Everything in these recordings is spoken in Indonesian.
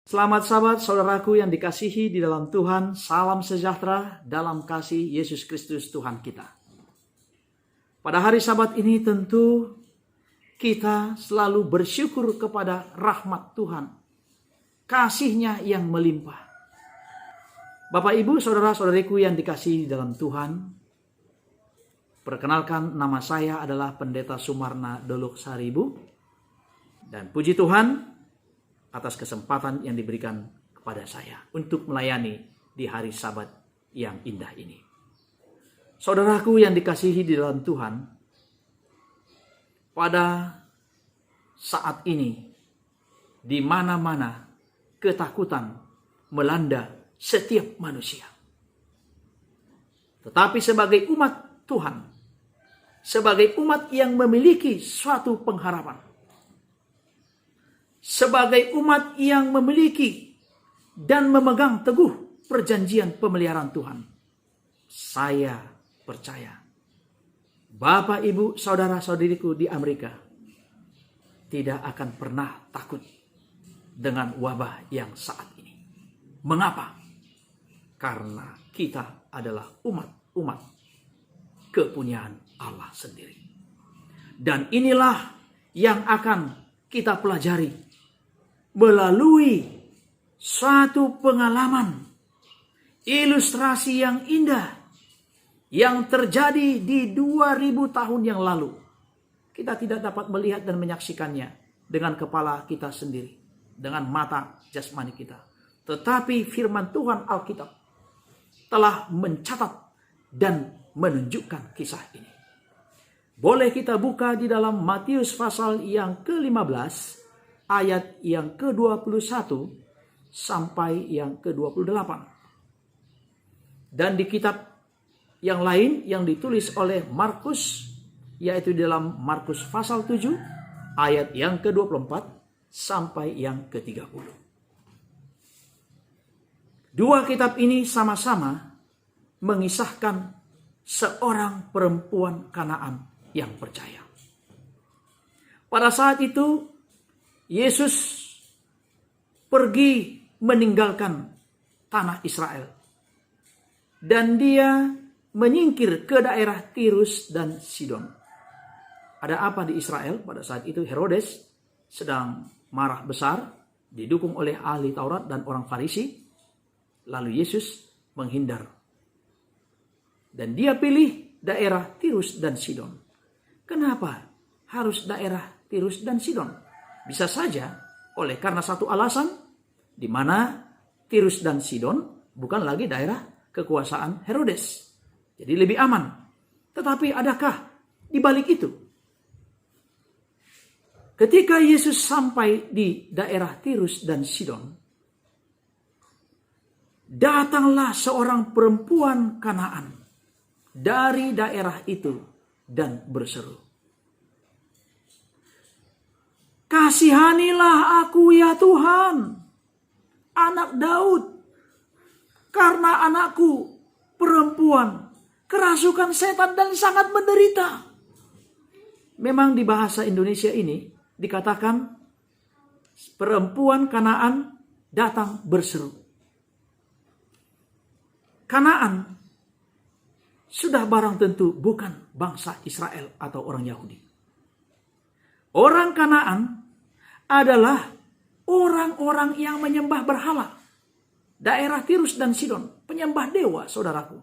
Selamat sahabat saudaraku yang dikasihi di dalam Tuhan, salam sejahtera dalam kasih Yesus Kristus Tuhan kita. Pada hari Sabat ini tentu kita selalu bersyukur kepada rahmat Tuhan, kasih-Nya yang melimpah. Bapak Ibu saudara-saudariku yang dikasihi di dalam Tuhan, perkenalkan nama saya adalah Pendeta Sumarna Dolok Saribu, dan puji Tuhan atas kesempatan yang diberikan kepada saya untuk melayani di hari Sabat yang indah ini. Saudaraku yang dikasihi di dalam Tuhan, pada saat ini di mana-mana ketakutan melanda setiap manusia. Tetapi sebagai umat Tuhan, sebagai umat yang memiliki suatu pengharapan, sebagai umat yang memiliki dan memegang teguh perjanjian pemeliharaan Tuhan, saya percaya Bapak, Ibu, saudara-saudariku di Amerika tidak akan pernah takut dengan wabah yang saat ini. Mengapa? Karena kita adalah umat kepunyaan Allah sendiri. Dan inilah yang akan kita pelajari melalui suatu pengalaman, ilustrasi yang indah yang terjadi di 2000 tahun yang lalu. Kita tidak dapat melihat dan menyaksikannya dengan kepala kita sendiri, dengan mata jasmani kita. Tetapi firman Tuhan Alkitab telah mencatat dan menunjukkan kisah ini. Boleh kita buka di dalam Matius pasal yang ke-15, ayat yang ke-21 sampai yang ke-28. Dan di kitab yang lain yang ditulis oleh Markus, yaitu di dalam Markus pasal 7, ayat yang ke-24 sampai yang ke-30. Dua kitab ini sama-sama mengisahkan seorang perempuan Kanaan yang percaya. Pada saat itu Yesus pergi meninggalkan tanah Israel. Dan dia menyingkir ke daerah Tirus dan Sidon. Ada apa di Israel? Pada saat itu Herodes sedang marah besar, didukung oleh ahli Taurat dan orang Farisi. Lalu Yesus menghindar. Dan dia pilih daerah Tirus dan Sidon. Kenapa harus daerah Tirus dan Sidon? Bisa saja oleh karena satu alasan, di mana Tirus dan Sidon bukan lagi daerah kekuasaan Herodes. Jadi lebih aman. Tetapi adakah di balik itu? Ketika Yesus sampai di daerah Tirus dan Sidon, datanglah seorang perempuan Kanaan dari daerah itu dan berseru, "Kasihanilah aku ya Tuhan, anak Daud, karena anakku perempuan kerasukan setan dan sangat menderita." Memang di bahasa Indonesia ini dikatakan perempuan Kanaan datang berseru. Kanaan sudah barang tentu bukan bangsa Israel atau orang Yahudi. Orang Kanaan adalah orang-orang yang menyembah berhala. Daerah Tirus dan Sidon, penyembah dewa, saudaraku.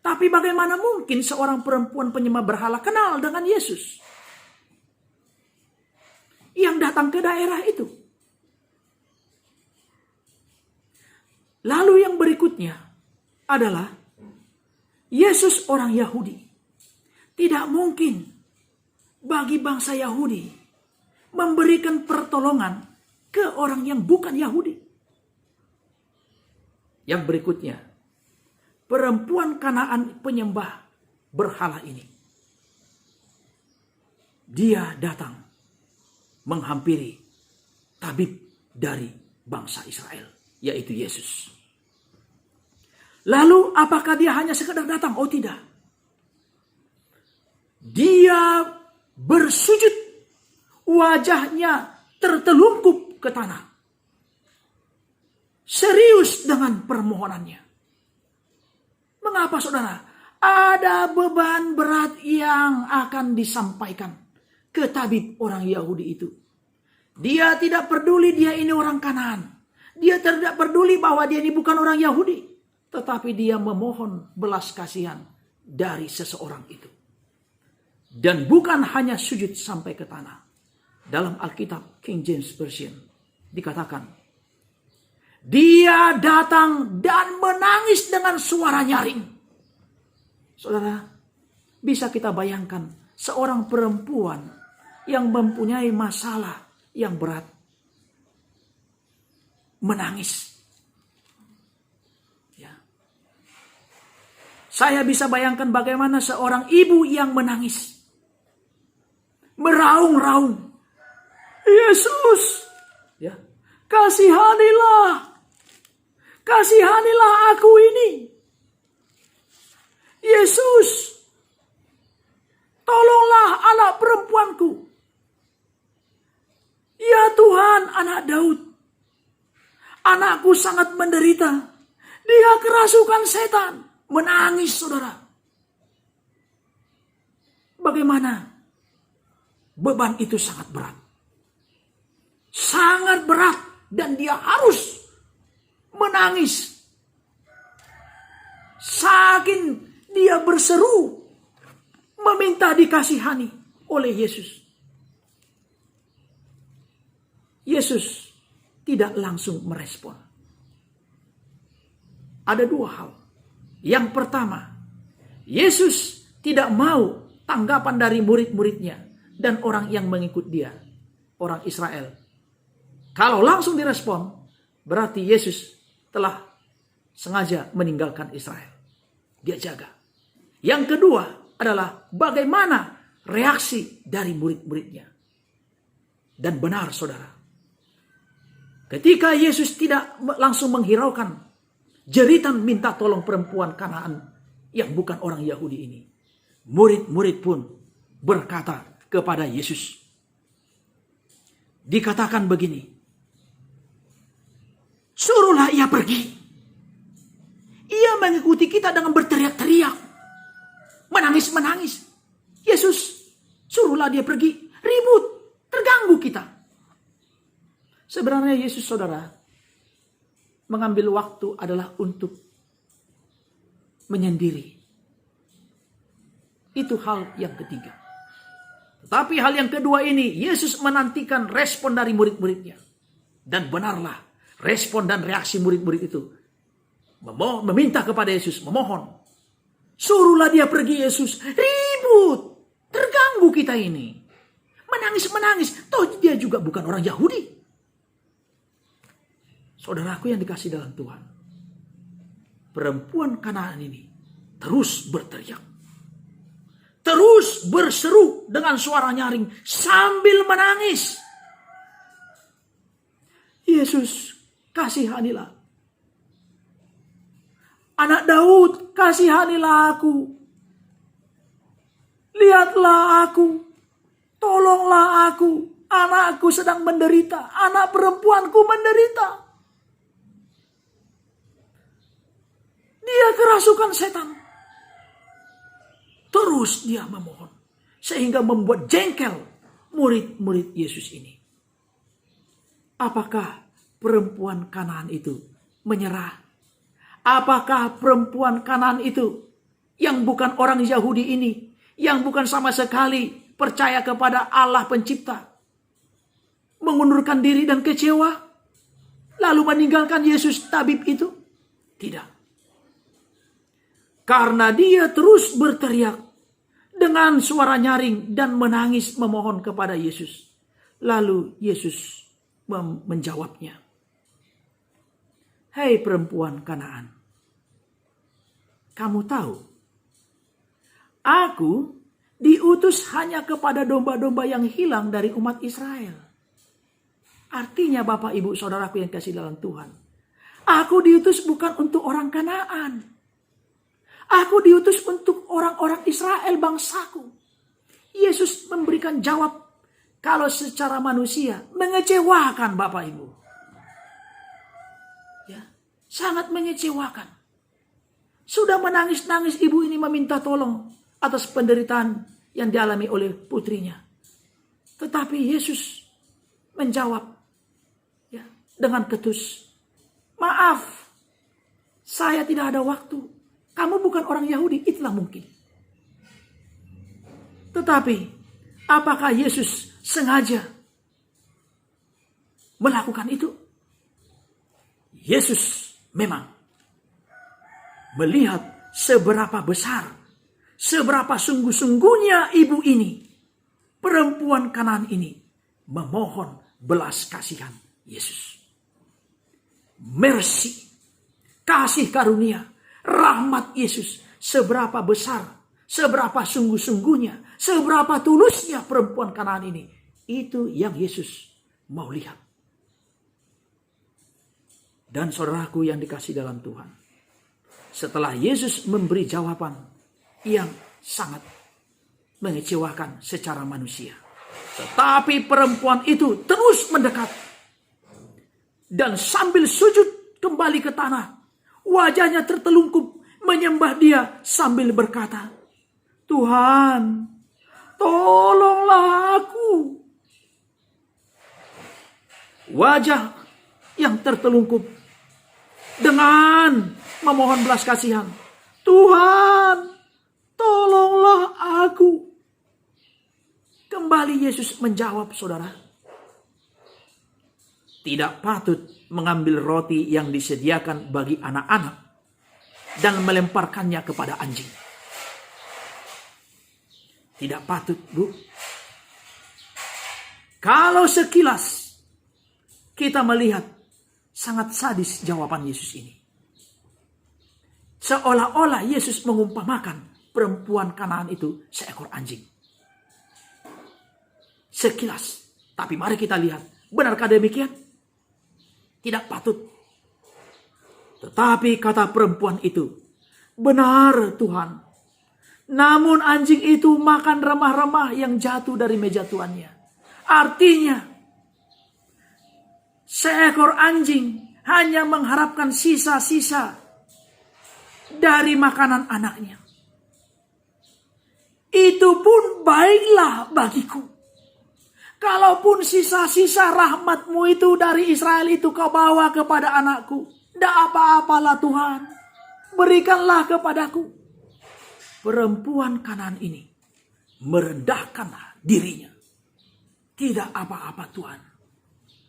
Tapi bagaimana mungkin seorang perempuan penyembah berhala kenal dengan Yesus yang datang ke daerah itu? Lalu yang berikutnya adalah Yesus orang Yahudi. Tidak mungkin bagi bangsa Yahudi memberikan pertolongan ke orang yang bukan Yahudi. Yang berikutnya, perempuan Kanaan penyembah berhala ini, dia datang menghampiri tabib dari bangsa Israel, yaitu Yesus. Lalu apakah dia hanya sekedar datang? Oh tidak. Dia bersujud, wajahnya tertelungkup ke tanah. serius dengan permohonannya. Mengapa saudara? Ada beban berat yang akan disampaikan ke tabib orang Yahudi itu. Dia tidak peduli dia ini orang Kanaan. Dia tidak peduli bahwa dia ini bukan orang Yahudi. Tetapi dia memohon belas kasihan dari seseorang itu. Dan bukan hanya sujud sampai ke tanah. Dalam Alkitab King James Version dikatakan, dia datang dan menangis dengan suara nyaring. Saudara, bisa kita bayangkan seorang perempuan yang mempunyai masalah yang berat menangis. Ya. Saya bisa bayangkan bagaimana seorang ibu yang menangis, meraung-raung, Yesus, ya, kasihanilah aku ini. Yesus, tolonglah anak perempuanku. Ya Tuhan, anak Daud, anakku sangat menderita. Dia kerasukan setan. Menangis, saudara. Bagaimana? Beban itu sangat berat. Sangat berat. Dan dia harus menangis. Saking dia berseru, meminta dikasihani oleh Yesus. Yesus tidak langsung merespon. Ada dua hal. Yang pertama, Yesus tidak mau tanggapan dari murid-muridnya dan orang yang mengikut dia, orang Israel. Kalau langsung direspon, berarti Yesus telah sengaja meninggalkan Israel. Dia jaga. Yang kedua adalah bagaimana reaksi dari murid-muridnya. Dan benar, saudara. Ketika Yesus tidak langsung menghiraukan jeritan minta tolong perempuan Kanaan yang bukan orang Yahudi ini, murid-murid pun berkata kepada Yesus. Dikatakan begini, suruhlah ia pergi. Ia mengikuti kita dengan berteriak-teriak, menangis-menangis. Yesus, suruhlah dia pergi, ribut, terganggu kita. Sebenarnya Yesus, saudara, mengambil waktu adalah untuk menyendiri. Itu hal yang ketiga. Tetapi hal yang kedua ini, Yesus menantikan respon dari murid-muridnya. Dan benarlah, respon dan reaksi murid-murid itu meminta kepada Yesus, memohon. Suruhlah dia pergi, Yesus. Ribut, terganggu kita ini. Menangis-menangis, toh dia juga bukan orang Yahudi. Saudaraku yang dikasih dalam Tuhan, perempuan Kanaan ini terus berteriak, terus berseru dengan suara nyaring sambil menangis. Yesus, kasihanilah. Anak Daud, kasihanilah aku. Lihatlah aku, tolonglah aku. Anakku sedang menderita, anak perempuanku menderita. Dia kerasukan setan. Terus dia memohon. Sehingga membuat jengkel murid-murid Yesus ini. Apakah perempuan Kanaan itu menyerah? Apakah perempuan Kanaan itu yang bukan orang Yahudi ini, yang bukan sama sekali percaya kepada Allah pencipta, mengundurkan diri dan kecewa, lalu meninggalkan Yesus tabib itu? Tidak. Karena dia terus berteriak dengan suara nyaring dan menangis memohon kepada Yesus. Lalu Yesus menjawabnya. Hei perempuan Kanaan, kamu tahu, aku diutus hanya kepada domba-domba yang hilang dari umat Israel. Artinya Bapak Ibu Saudaraku yang kasih dalam Tuhan, aku diutus bukan untuk orang Kanaan. Aku diutus untuk orang-orang Israel bangsaku. Yesus memberikan jawab kalau secara manusia mengecewakan Bapak Ibu. Ya, sangat mengecewakan. Sudah menangis-nangis ibu ini meminta tolong atas penderitaan yang dialami oleh putrinya. Tetapi Yesus menjawab ya, dengan ketus, "Maaf, saya tidak ada waktu. Kamu bukan orang Yahudi, itulah mungkin." Tetapi apakah Yesus sengaja melakukan itu? Yesus memang melihat seberapa besar, seberapa sungguh-sungguhnya ibu ini, perempuan Kanaan ini, memohon belas kasihan Yesus. Mercy, kasih karunia, rahmat Yesus, seberapa besar, seberapa sungguh-sungguhnya, seberapa tulusnya perempuan Kanaan ini. Itu yang Yesus mau lihat. Dan saudaraku yang dikasih dalam Tuhan, setelah Yesus memberi jawaban yang sangat mengecewakan secara manusia, tetapi perempuan itu terus mendekat dan sambil sujud kembali ke tanah, wajahnya tertelungkup menyembah Dia sambil berkata, "Tuhan, tolonglah aku." Wajah yang tertelungkup dengan memohon belas kasihan, "Tuhan, tolonglah aku." Kembali Yesus menjawab, saudara, tidak patut mengambil roti yang disediakan bagi anak-anak dan melemparkannya kepada anjing. Tidak patut, Bu. Kalau sekilas kita melihat sangat sadis jawaban Yesus ini. Seolah-olah Yesus mengumpamakan perempuan Kanaan itu seekor anjing. Sekilas. Tapi mari kita lihat. Benarkah demikian? Tidak patut. Tetapi kata perempuan itu, "Benar Tuhan. Namun anjing itu makan remah-remah yang jatuh dari meja tuannya." Artinya, seekor anjing hanya mengharapkan sisa-sisa dari makanan anaknya. Itu pun baiklah bagiku. Kalaupun sisa-sisa rahmat-Mu itu dari Israel itu Kau bawa kepada anakku, tidak apa-apalah Tuhan. Berikanlah kepadaku. Perempuan Kanaan ini merendahkan dirinya. Tidak apa-apa Tuhan.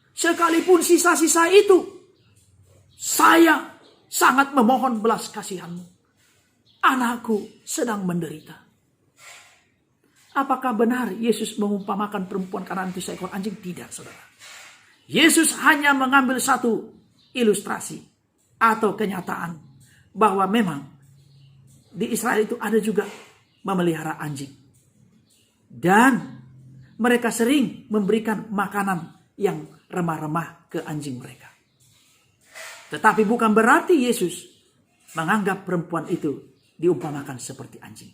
Sekalipun sisa-sisa itu, saya sangat memohon belas kasihan-Mu. Anakku sedang menderita. Apakah benar Yesus mengumpamakan perempuan Kanaan itu seekor anjing? Tidak, saudara. Yesus hanya mengambil satu ilustrasi atau kenyataan bahwa memang di Israel itu ada juga memelihara anjing. Dan mereka sering memberikan makanan yang remah-remah ke anjing mereka. Tetapi bukan berarti Yesus menganggap perempuan itu diumpamakan seperti anjing.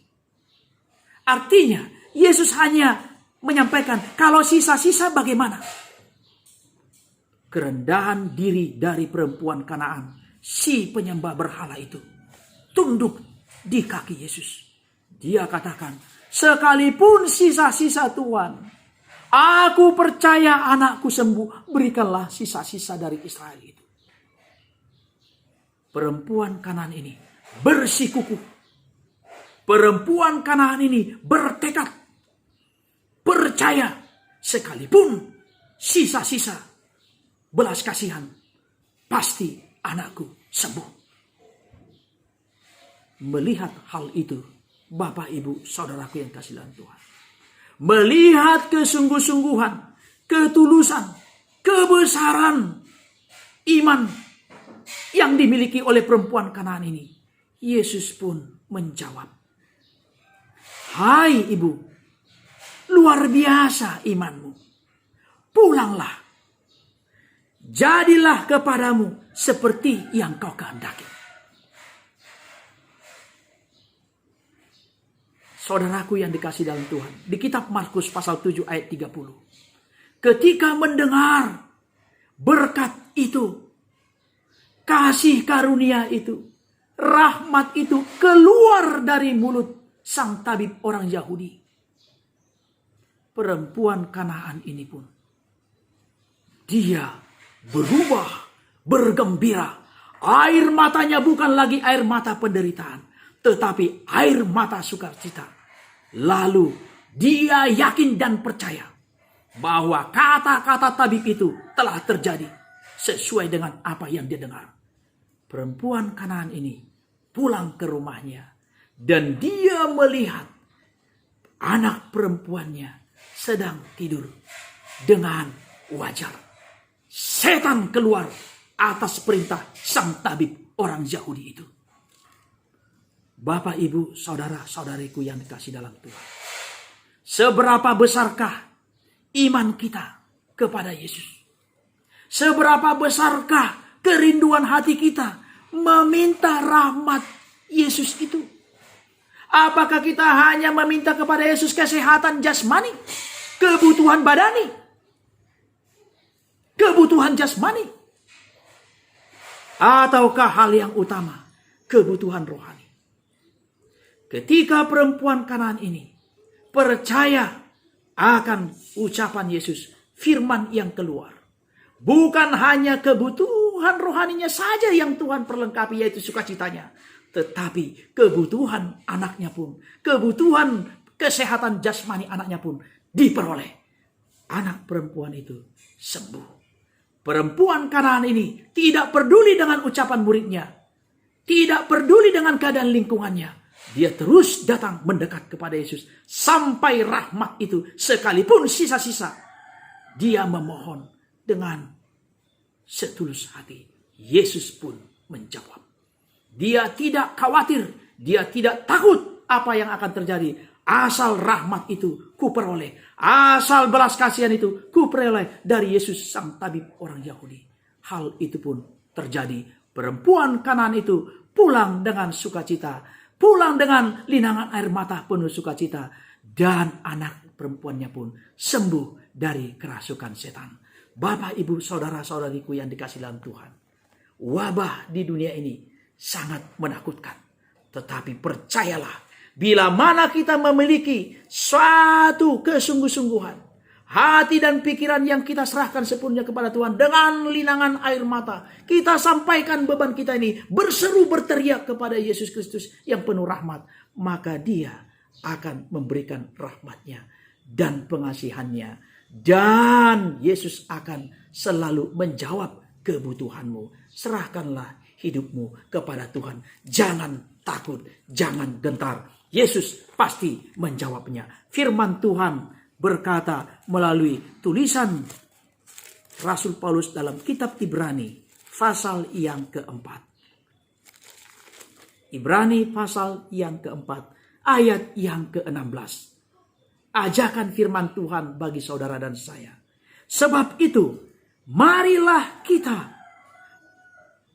Artinya, Yesus hanya menyampaikan kalau sisa-sisa bagaimana. Kerendahan diri dari perempuan Kanaan, si penyembah berhala itu, tunduk di kaki Yesus. Dia katakan, "Sekalipun sisa-sisa Tuhan, aku percaya anakku sembuh, berikanlah sisa-sisa dari Israel itu." Perempuan Kanaan ini bersikukuh. Perempuan Kanaan ini bertekad, percaya, sekalipun sisa-sisa belas kasihan, pasti anakku sembuh. Melihat hal itu, Bapak, Ibu, Saudaraku yang kasih dalam Tuhan, melihat kesungguh-sungguhan, ketulusan, kebesaran iman yang dimiliki oleh perempuan Kanaan ini, Yesus pun menjawab, "Hai ibu, luar biasa imanmu. Pulanglah. Jadilah kepadamu seperti yang kau kehendaki." Saudaraku yang dikasih dalam Tuhan, di kitab Markus pasal 7 ayat 30. Ketika mendengar berkat itu, kasih karunia itu, rahmat itu keluar dari mulut sang tabib orang Yahudi. Perempuan Kanaan ini pun, dia berubah, bergembira. Air matanya bukan lagi air mata penderitaan, tetapi air mata sukacita. Lalu dia yakin dan percaya bahwa kata-kata tabib itu telah terjadi sesuai dengan apa yang dia dengar. Perempuan Kanaan ini pulang ke rumahnya dan dia melihat anak perempuannya sedang tidur dengan wajar. Setan keluar atas perintah sang tabib orang Yahudi itu. Bapak, Ibu, saudara-saudariku yang dikasih dalam Tuhan. Seberapa besarkah iman kita kepada Yesus? Seberapa besarkah kerinduan hati kita meminta rahmat Yesus itu? Apakah kita hanya meminta kepada Yesus kesehatan jasmani, kebutuhan badani, kebutuhan jasmani, ataukah hal yang utama, kebutuhan rohani? Ketika perempuan Kanaan ini percaya akan ucapan Yesus, firman yang keluar, bukan hanya kebutuhan rohaninya saja yang Tuhan perlengkapi, yaitu sukacitanya, tetapi kebutuhan anaknya pun, kebutuhan kesehatan jasmani anaknya pun diperoleh. Anak perempuan itu sembuh. Perempuan Kanaan ini tidak peduli dengan ucapan muridnya, tidak peduli dengan keadaan lingkungannya. Dia terus datang mendekat kepada Yesus sampai rahmat itu sekalipun sisa-sisa. Dia memohon dengan setulus hati. Yesus pun menjawab. Dia tidak khawatir, dia tidak takut apa yang akan terjadi. Asal rahmat itu kuperoleh, asal belas kasihan itu kuperoleh dari Yesus sang tabib orang Yahudi. Hal itu pun terjadi. Perempuan Kanaan itu pulang dengan sukacita, pulang dengan linangan air mata penuh sukacita, dan anak perempuannya pun sembuh dari kerasukan setan. Bapak, Ibu, saudara-saudariku yang dikasihi dalam Tuhan, wabah di dunia ini sangat menakutkan. Tetapi percayalah, bila mana kita memiliki suatu kesungguh-sungguhan, hati dan pikiran yang kita serahkan sepenuhnya kepada Tuhan dengan linangan air mata, kita sampaikan beban kita ini, berseru berteriak kepada Yesus Kristus yang penuh rahmat, maka Dia akan memberikan rahmatnya dan pengasihannya, dan Yesus akan selalu menjawab kebutuhanmu. Serahkanlah hidupmu kepada Tuhan. Jangan takut, jangan gentar. Yesus pasti menjawabnya. Firman Tuhan berkata melalui tulisan Rasul Paulus dalam kitab Ibrani pasal yang keempat. Ibrani pasal yang keempat ayat yang ke-16. Ajakan firman Tuhan bagi saudara dan saya. Sebab itu, marilah kita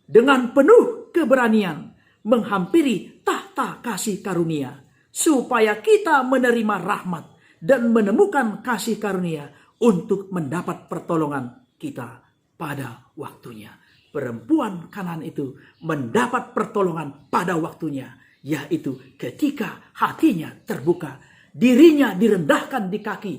dengan penuh keberanian menghampiri tahta kasih karunia, supaya kita menerima rahmat dan menemukan kasih karunia untuk mendapat pertolongan kita pada waktunya. Perempuan Kanaan itu mendapat pertolongan pada waktunya, yaitu ketika hatinya terbuka, dirinya direndahkan di kaki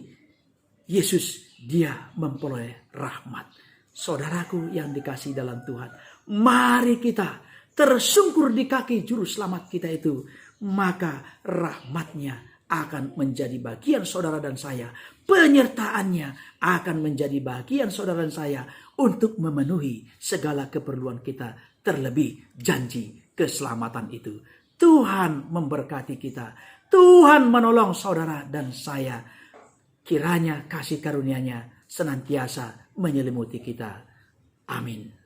Yesus, dia memperoleh rahmat. Saudaraku yang dikasihi dalam Tuhan, mari kita tersungkur di kaki juru selamat kita itu, maka rahmatnya akan menjadi bagian saudara dan saya. Penyertaannya akan menjadi bagian saudara dan saya untuk memenuhi segala keperluan kita, terlebih janji keselamatan itu. Tuhan memberkati kita. Tuhan menolong saudara dan saya. Kiranya kasih karunia-Nya senantiasa menyelimuti kita. Amin.